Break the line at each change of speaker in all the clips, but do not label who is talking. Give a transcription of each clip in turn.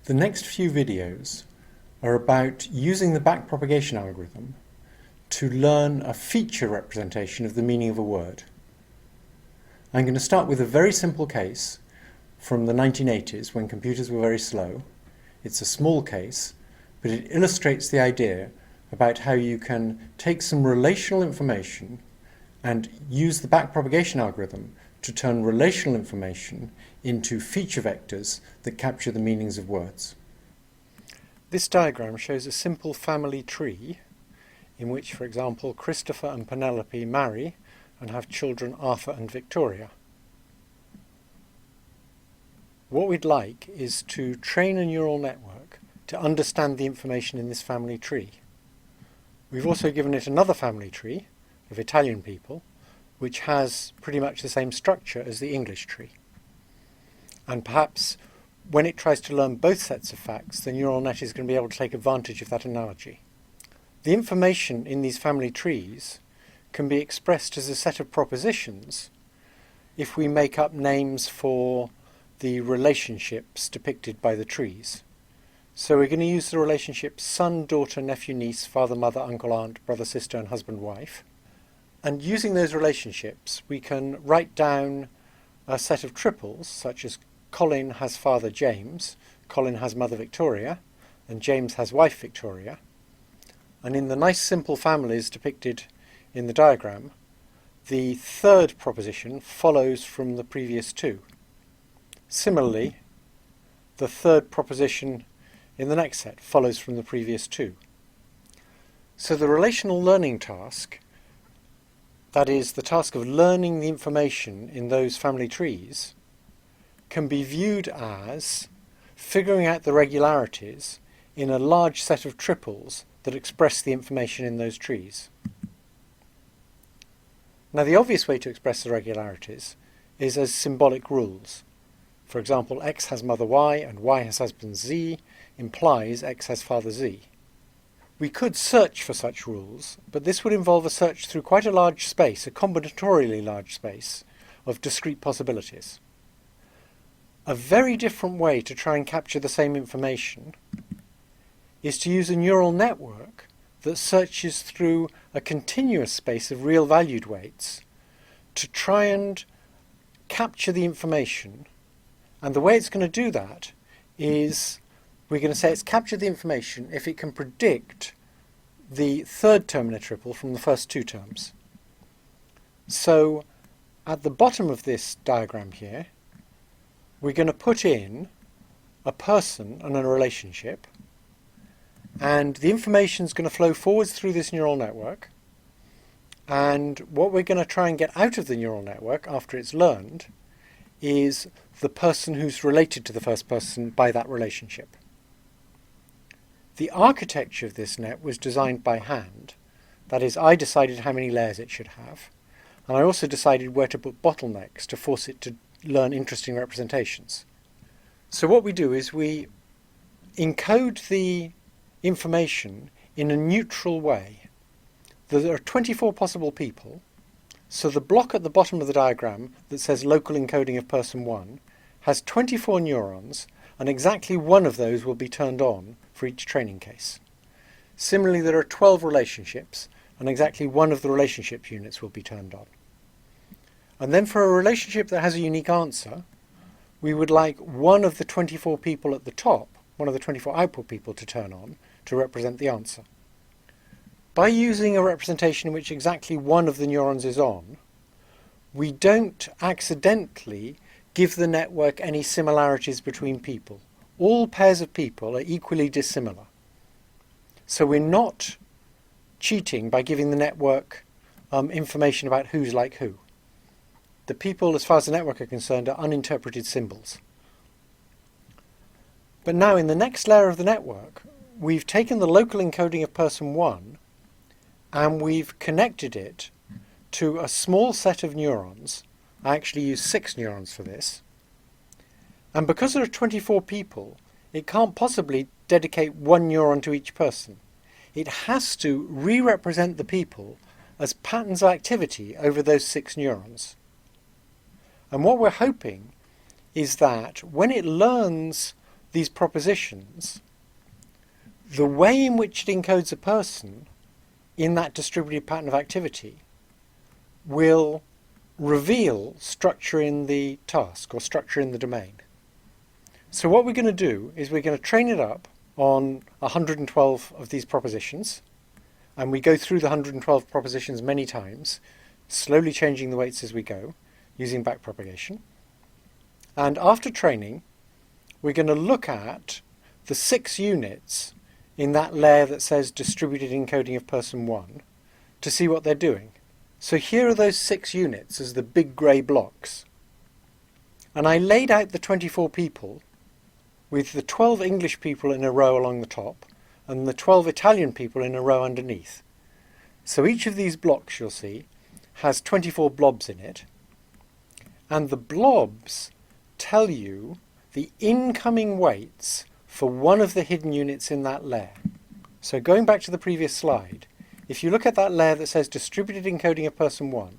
The next few videos are about using the backpropagation algorithm to learn a feature representation of the meaning of a word. I'm going to start with a very simple case from the 1980s when computers were very slow. It's a small case, but it illustrates the idea about how you can take some relational information and use the backpropagation algorithm to turn relational information into feature vectors that capture the meanings of words. This diagram shows a simple family tree in which, for example, Christopher and Penelope marry and have children Arthur and Victoria. What we'd like is to train a neural network to understand the information in this family tree. We've also given it another family tree of Italian people, which has pretty much the same structure as the English tree. And perhaps when it tries to learn both sets of facts, the neural net is going to be able to take advantage of that analogy. The information in these family trees can be expressed as a set of propositions if we make up names for the relationships depicted by the trees. So we're going to use the relationships son, daughter, nephew, niece, father, mother, uncle, aunt, brother, sister, and husband, wife. And using those relationships, we can write down a set of triples, such as Colin has father James, Colin has mother Victoria, and James has wife Victoria. And in the nice simple families depicted in the diagram, the third proposition follows from the previous two. Similarly, the third proposition in the next set follows from the previous two. So the relational learning task, that is, the task of learning the information in those family trees, can be viewed as figuring out the regularities in a large set of triples that express the information in those trees. Now, the obvious way to express the regularities is as symbolic rules. For example, X has mother Y and Y has husband Z implies X has father Z. We could search for such rules, but this would involve a search through quite a large space, a combinatorially large space, of discrete possibilities. A very different way to try and capture the same information is to use a neural network that searches through a continuous space of real-valued weights to try and capture the information. And the way it's going to do that is we're going to say it's captured the information if it can predict the third term in a triple from the first two terms. So at the bottom of this diagram here, we're going to put in a person and a relationship, and the information is going to flow forwards through this neural network, and what we're going to try and get out of the neural network after it's learned is the person who's related to the first person by that relationship. The architecture of this net was designed by hand. That is, I decided how many layers it should have, and I also decided where to put bottlenecks to force it to learn interesting representations. So what we do is we encode the information in a neutral way. There are 24 possible people, so the block at the bottom of the diagram that says local encoding of person 1 has 24 neurons, and exactly one of those will be turned on for each training case. Similarly, there are 12 relationships, and exactly one of the relationship units will be turned on. And then for a relationship that has a unique answer, we would like one of the 24 people at the top, one of the 24 output people, to turn on to represent the answer. By using a representation in which exactly one of the neurons is on, we don't accidentally give the network any similarities between people. All pairs of people are equally dissimilar. So we're not cheating by giving the network information about who's like who. The people, as far as the network are concerned, are uninterpreted symbols. But now in the next layer of the network, we've taken the local encoding of person 1 and we've connected it to a small set of neurons. I actually use 6 neurons for this. And because there are 24 people, it can't possibly dedicate 1 neuron to each person. It has to re-represent the people as patterns of activity over those 6 neurons. And what we're hoping is that when it learns these propositions, the way in which it encodes a person in that distributed pattern of activity will reveal structure in the task or structure in the domain. So what we're going to do is we're going to train it up on 112 of these propositions, and we go through the 112 propositions many times, slowly changing the weights as we go, using backpropagation. And after training, we're going to look at the 6 units in that layer that says distributed encoding of person 1 to see what they're doing. So here are those 6 units as the big grey blocks. And I laid out the 24 people with the 12 English people in a row along the top and the 12 Italian people in a row underneath. So each of these blocks, you'll see, has 24 blobs in it, and the blobs tell you the incoming weights for one of the hidden units in that layer. So going back to the previous slide, if you look at that layer that says distributed encoding of person 1,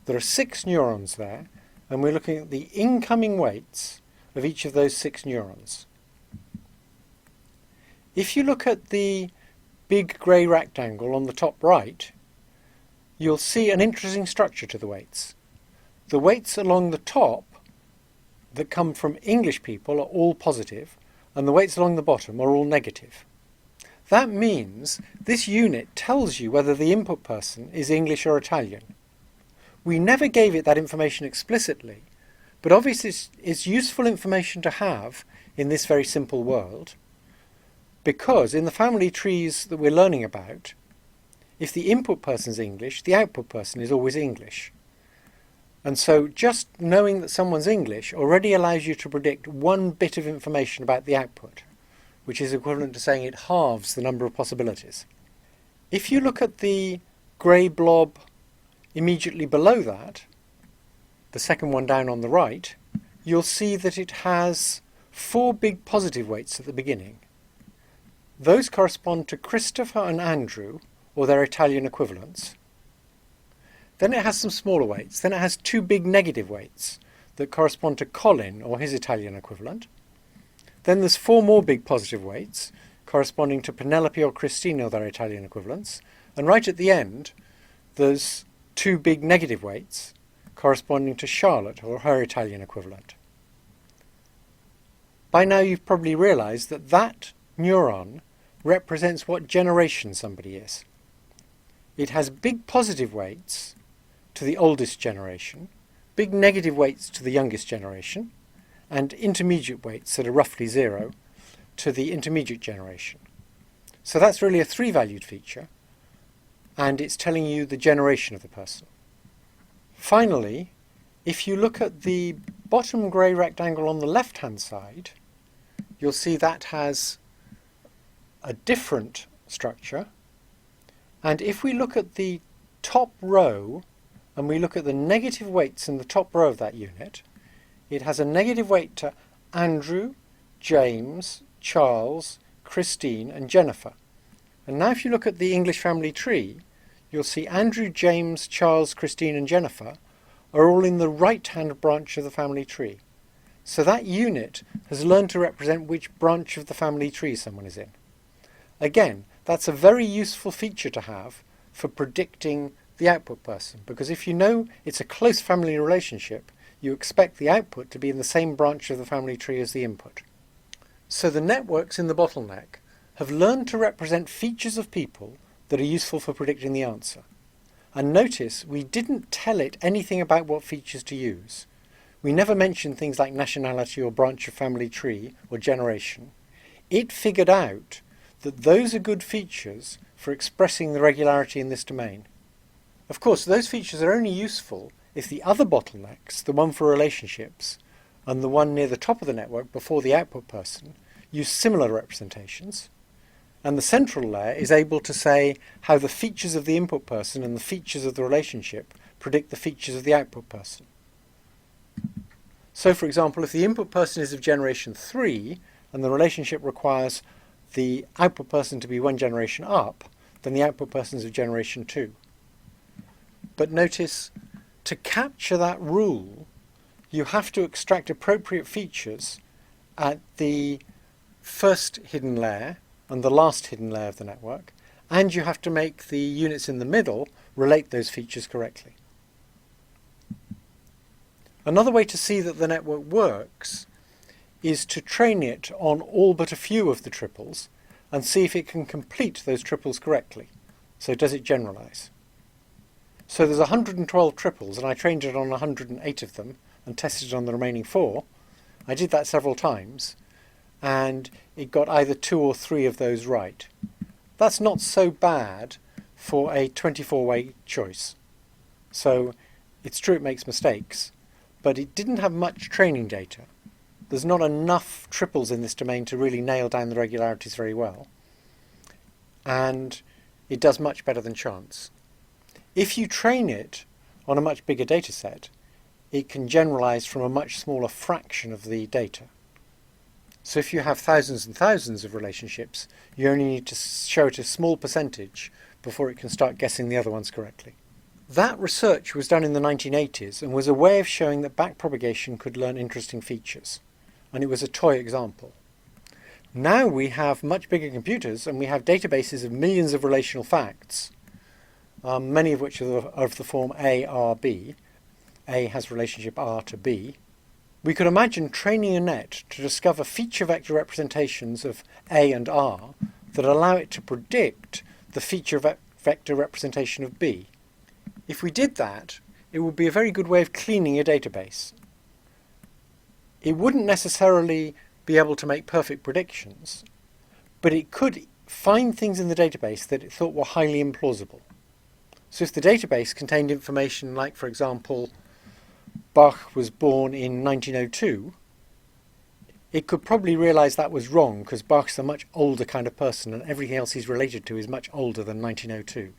there are 6 neurons there, and we're looking at the incoming weights of each of those 6 neurons. If you look at the big grey rectangle on the top right, you'll see an interesting structure to the weights. The weights along the top that come from English people are all positive, and the weights along the bottom are all negative. That means this unit tells you whether the input person is English or Italian. We never gave it that information explicitly, but obviously it's useful information to have in this very simple world, because in the family trees that we're learning about, if the input person is English, the output person is always English. And so just knowing that someone's English already allows you to predict one bit of information about the output, which is equivalent to saying it halves the number of possibilities. If you look at the grey blob immediately below that, the second one down on the right, you'll see that it has 4 big positive weights at the beginning. Those correspond to Christopher and Andrew, or their Italian equivalents. Then it has some smaller weights. Then it has 2 big negative weights that correspond to Colin, or his Italian equivalent. Then there's 4 more big positive weights, corresponding to Penelope or Christina, or their Italian equivalents. And right at the end, there's 2 big negative weights, corresponding to Charlotte, or her Italian equivalent. By now you've probably realised that that neuron represents what generation somebody is. It has big positive weights to the oldest generation, big negative weights to the youngest generation, and intermediate weights that are roughly 0 to the intermediate generation. So that's really a 3-valued feature, and it's telling you the generation of the person. Finally, if you look at the bottom grey rectangle on the left-hand side, you'll see that has a different structure. And if we look at the top row and we look at the negative weights in the top row of that unit, it has a negative weight to Andrew, James, Charles, Christine and Jennifer. And now if you look at the English family tree, you'll see Andrew, James, Charles, Christine and Jennifer are all in the right-hand branch of the family tree. So that unit has learned to represent which branch of the family tree someone is in. Again, that's a very useful feature to have for predicting the output person, because if you know it's a close family relationship, you expect the output to be in the same branch of the family tree as the input. So the networks in the bottleneck have learned to represent features of people that are useful for predicting the answer. And notice we didn't tell it anything about what features to use. We never mentioned things like nationality or branch of family tree or generation. It figured out that those are good features for expressing the regularity in this domain. Of course, those features are only useful if the other bottlenecks, the one for relationships and the one near the top of the network before the output person, use similar representations. And the central layer is able to say how the features of the input person and the features of the relationship predict the features of the output person. So, for example, if the input person is of generation 3 and the relationship requires the output person to be 1 generation up, then the output person is of generation 2. But notice, to capture that rule, you have to extract appropriate features at the first hidden layer and the last hidden layer of the network, and you have to make the units in the middle relate those features correctly. Another way to see that the network works is to train it on all but a few of the triples and see if it can complete those triples correctly. So does it generalize? So there's 112 triples, and I trained it on 108 of them and tested it on the remaining 4. I did that several times, and it got either 2 or 3 of those right. That's not so bad for a 24-way choice. So it's true it makes mistakes, but it didn't have much training data. There's not enough triples in this domain to really nail down the regularities very well. And it does much better than chance. If you train it on a much bigger data set, it can generalize from a much smaller fraction of the data. So if you have thousands and thousands of relationships, you only need to show it a small percentage before it can start guessing the other ones correctly. That research was done in the 1980s and was a way of showing that backpropagation could learn interesting features. And it was a toy example. Now we have much bigger computers and we have databases of millions of relational facts, many of which are of the form A, R, B. A has relationship R to B. We could imagine training a net to discover feature vector representations of A and R that allow it to predict the feature vector representation of B. If we did that, it would be a very good way of cleaning a database. It wouldn't necessarily be able to make perfect predictions, but it could find things in the database that it thought were highly implausible. So if the database contained information like, for example, Bach was born in 1902, it could probably realize that was wrong because Bach's a much older kind of person and everything else he's related to is much older than 1902.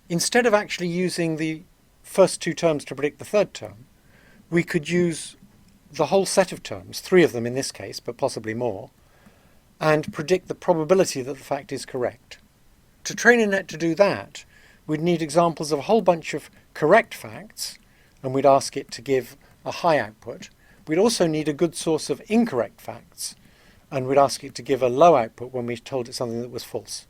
Instead of actually using the first 2 terms to predict the third term, we could use the whole set of terms, 3 of them in this case, but possibly more, and predict the probability that the fact is correct. To train a net to do that, we'd need examples of a whole bunch of correct facts, and we'd ask it to give a high output. We'd also need a good source of incorrect facts, and we'd ask it to give a low output when we told it something that was false.